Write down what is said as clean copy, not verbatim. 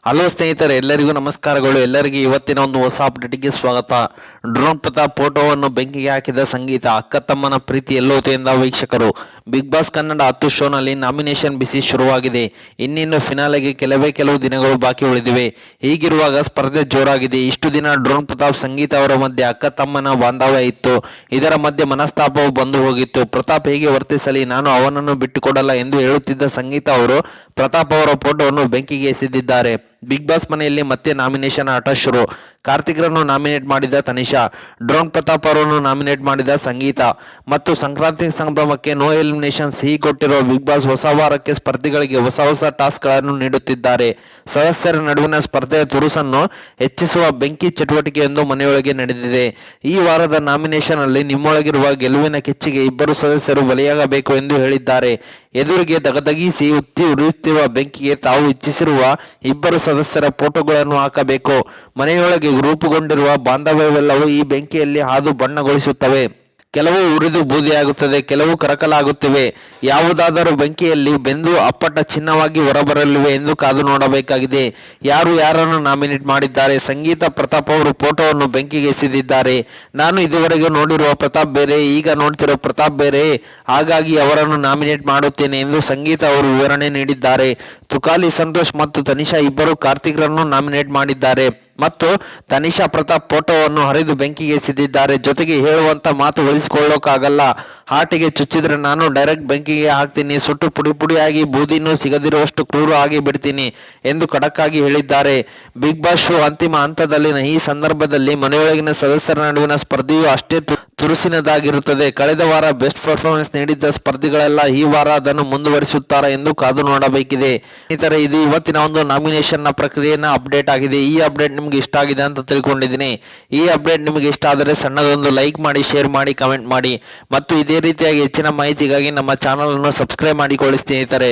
Hello ಸ್ನೇಹಿತರೆ, ಎಲ್ಲರಿಗೂ ನಮಸ್ಕಾರಗಳು. ಎಲ್ಲರಿಗೂ ಇವತ್ತಿನ ಒಂದು ಹೊಸ ಅಪ್ಡೇಟ್ಗೆ ಸ್ವಾಗತ. ಡ್ರೋನ್ ಪ್ರತಾಪ್ ಫೋಟೋವನ್ನು ಬೆಂಕಿಗೆ ಹಾಕಿದ ಸಂಗೀತ, ಅಕ್ಕ ತಮ್ಮನ ಪ್ರೀತಿ ಎಲ್ಲೋತೆಯಿಂದ ವೀಕ್ಷಕರು. ಬಿಗ್ ಬಾಸ್ ಕನ್ನಡ 10 ಶೋನಲ್ಲಿ ನಾಮಿನೇಷನ್ ಬಿಸಿ ಶುರುವಾಗಿದೆ. ಇನ್ನಿನ್ನು ಫಿನಾಲೆಗೆ ಕೆಲವು ದಿನಗಳು ಬಾಕಿ ಉಳಿದಿವೆ. ಹೀಗಿರುವಾಗ ಸ್ಪರ್ಧೆ ಜೋರಾಗಿದೆ. ಇಷ್ಟು ದಿನ ಡ್ರೋನ್ ಪ್ರತಾಪ್ ಸಂಗೀತ ಅವರ ಮಧ್ಯೆ ಅಕ್ಕ ತಮ್ಮನ ಬಾಂಧವ್ಯ ಇತ್ತು. ಇದರ ಮಧ್ಯೆ ಮನಸ್ತಾಪವು ಬಂದು ಹೋಗಿತ್ತು. ಪ್ರತಾಪ್ ಹೇಗೆ ವರ್ತಿಸಲಿ, ನಾನು ಅವನನ್ನು ಬಿಟ್ಟುಕೊಡಲ್ಲ ಎಂದು ಹೇಳುತ್ತಿದ್ದ ಸಂಗೀತ ಅವರು ಪ್ರತಾಪ್ ಅವರ ಫೋಟೋವನ್ನು ಬೆಂಕಿಗೆ ಎಸೆದಿದ್ದಾರೆ. ಬಿಗ್ ಬಾಸ್ ಮನೆಯಲ್ಲಿ ಮತ್ತೆ ನಾಮಿನೇಷನ್ ಆಟ ಶುರು. ಕಾರ್ತಿಕ್ರನ್ನು ನಾಮಿನೇಟ್ ಮಾಡಿದ ತನಿಷಾ, ಡ್ರೋನ್ ಪ್ರತಾಪ್ ಅವರನ್ನು ನಾಮಿನೇಟ್ ಮಾಡಿದ ಸಂಗೀತ ಮತ್ತು ಸಂಕ್ರಾಂತಿ ಸಂಭ್ರಮಕ್ಕೆ ನೋ ಎಲಿಮಿನೇಷನ್ಸ್ ಕೊಟ್ಟಿರುವ ಬಿಗ್ ಬಾಸ್ ಹೊಸ ವಾರಕ್ಕೆ ಸ್ಪರ್ಧಿಗಳಿಗೆ ಹೊಸ ಟಾಸ್ಕ್ಗಳನ್ನು ನೀಡುತ್ತಿದ್ದಾರೆ. ಸದಸ್ಯರ ನಡುವಿನ ಸ್ಪರ್ಧೆಯ ತುರುಸನ್ನು ಹೆಚ್ಚಿಸುವ ಬೆಂಕಿ ಚಟುವಟಿಕೆಯೊಂದು ಮನೆಯೊಳಗೆ ನಡೆದಿದೆ. ಈ ವಾರದ ನಾಮಿನೇಷನ್ ಅಲ್ಲಿ ನಿಮ್ಮೊಳಗಿರುವ ಗೆಲುವಿನ ಕಿಚ್ಚಿಗೆ ಇಬ್ಬರು ಸದಸ್ಯರು ಬಲಿಯಾಗಬೇಕು ಎಂದು ಹೇಳಿದ್ದಾರೆ. ಎದುರಿಗೆ ದಗದಗಿಸಿ ಉತ್ತಿ ಉರಿಯುತ್ತಿರುವ ಬೆಂಕಿಗೆ ತಾವು ಇಚ್ಛಿಸಿರುವ ಇಬ್ಬರು ಸದಸ್ಯರ ಫೋಟೋಗಳನ್ನು ಹಾಕಬೇಕು. ಮನೆಯೊಳಗೆ ರೂಪುಗೊಂಡಿರುವ ಬಾಂಧವ್ಯವೆಲ್ಲವೂ ಈ ಬೆಂಕಿಯಲ್ಲಿ ಹಾದು ಬಣ್ಣಗೊಳಿಸುತ್ತವೆ. ಕೆಲವು ಉರಿದು ಬೂದಿಯಾಗುತ್ತದೆ, ಕೆಲವು ಕರಕಲಾಗುತ್ತಿವೆ. ಯಾವುದಾದರೂ ಬೆಂಕಿಯಲ್ಲಿ ಬೆಂದು ಅಪ್ಪಟ ಚಿನ್ನವಾಗಿ ಹೊರಬರಲಿವೆ ಎಂದು ಕಾದು ನೋಡಬೇಕಾಗಿದೆ. ಯಾರನ್ನು ನಾಮಿನೇಟ್ ಮಾಡಿದ್ದಾರೆ? ಸಂಗೀತ ಪ್ರತಾಪ್ ಅವರು ಫೋಟೋವನ್ನು ಬೆಂಕಿಗೆ ಎಸೆದಿದ್ದಾರೆ. ನಾನು ಇದುವರೆಗೂ ನೋಡಿರುವ ಪ್ರತಾಪ್ ಬೇರೆ, ಈಗ ನೋಡ್ತಿರೋ ಪ್ರತಾಪ್ ಬೇರೆ, ಹಾಗಾಗಿ ಅವರನ್ನು ನಾಮಿನೇಟ್ ಮಾಡುತ್ತೇನೆ ಎಂದು ಸಂಗೀತ ಅವರು ವಿವರಣೆ ನೀಡಿದ್ದಾರೆ. ತುಕಾಲಿ ಸಂತೋಷ್ ಮತ್ತು ತನಿಷಾ ಇಬ್ಬರು ಕಾರ್ತಿಕ್ರನ್ನು ನಾಮಿನೇಟ್ ಮಾಡಿದ್ದಾರೆ ಮತ್ತು ತನಿಷಾ ಪ್ರತಾಪ್ ಫೋಟೋವನ್ನು ಹರಿದು ಬೆಂಕಿಗೆ ಎಸೆದಿದ್ದಾರೆ. ಜೊತೆಗೆ ಹೇಳುವಂತ ಮಾತು ಉಳಿಸಿಕೊಳ್ಳೋಕ್ಕಾಗಲ್ಲ, ಹಾಟಿಗೆ ಚುಚ್ಚಿದ್ರೆ ನಾನು ಡೈರೆಕ್ಟ್ ಬೆಂಕಿಗೆ ಹಾಕ್ತೀನಿ, ಸುಟ್ಟು ಪುಡಿಯಾಗಿ ಬೂದಿನೂ ಸಿಗದಿರುವಷ್ಟು ಕ್ರೂರ ಆಗಿ ಬಿಡ್ತೀನಿ ಎಂದು ಖಡಕ್ ಆಗಿ ಹೇಳಿದ್ದಾರೆ. ಬಿಗ್ ಬಾಸ್ ಶೋ ಅಂತಿಮ ಹಂತದಲ್ಲಿನ ಈ ಸಂದರ್ಭದಲ್ಲಿ ಮನೆಯೊಳಗಿನ ಸದಸ್ಯರ ನಡುವಿನ ಸ್ಪರ್ಧೆಯು ಅಷ್ಟೇ ತುರುಸಿನದಾಗಿರುತ್ತದೆ. ಕಳೆದ ವಾರ ಬೆಸ್ಟ್ ಪರ್ಫಾರ್ಮೆನ್ಸ್ ನೀಡಿದ್ದ ಸ್ಪರ್ಧಿಗಳೆಲ್ಲ ಈ ವಾರ ಅದನ್ನು ಮುಂದುವರಿಸುತ್ತಾರೆ ಎಂದು ಕಾದು ನೋಡಬೇಕಿದೆ. ಸ್ನೇಹಿತರೆ, ಇದು ಇವತ್ತಿನ ಒಂದು ನಾಮಿನೇಷನ್ ನ ಪ್ರಕ್ರಿಯೆನ ಅಪ್ಡೇಟ್ ಆಗಿದೆ. ಈ ಅಪ್ಡೇಟ್ ನಿಮ್ಗೆ ಇಷ್ಟ ಆಗಿದೆ ಅಂತ ತಿಳ್ಕೊಂಡಿದ್ದೀನಿ. ಈ ಅಪ್ಡೇಟ್ ನಿಮಗೆ ಇಷ್ಟ ಆದರೆ ಸಣ್ಣದೊಂದು ಲೈಕ್ ಮಾಡಿ, ಶೇರ್ ಮಾಡಿ, ಕಮೆಂಟ್ ಮಾಡಿ ಮತ್ತು ಇದೇ ರೀತಿಯಾಗಿ ಹೆಚ್ಚಿನ ಮಾಹಿತಿಗಾಗಿ ನಮ್ಮ ಚಾನಲ್ ಅನ್ನು ಸಬ್ಸ್ಕ್ರೈಬ್ ಮಾಡಿಕೊಳ್ಳಿ ಸ್ನೇಹಿತರೆ.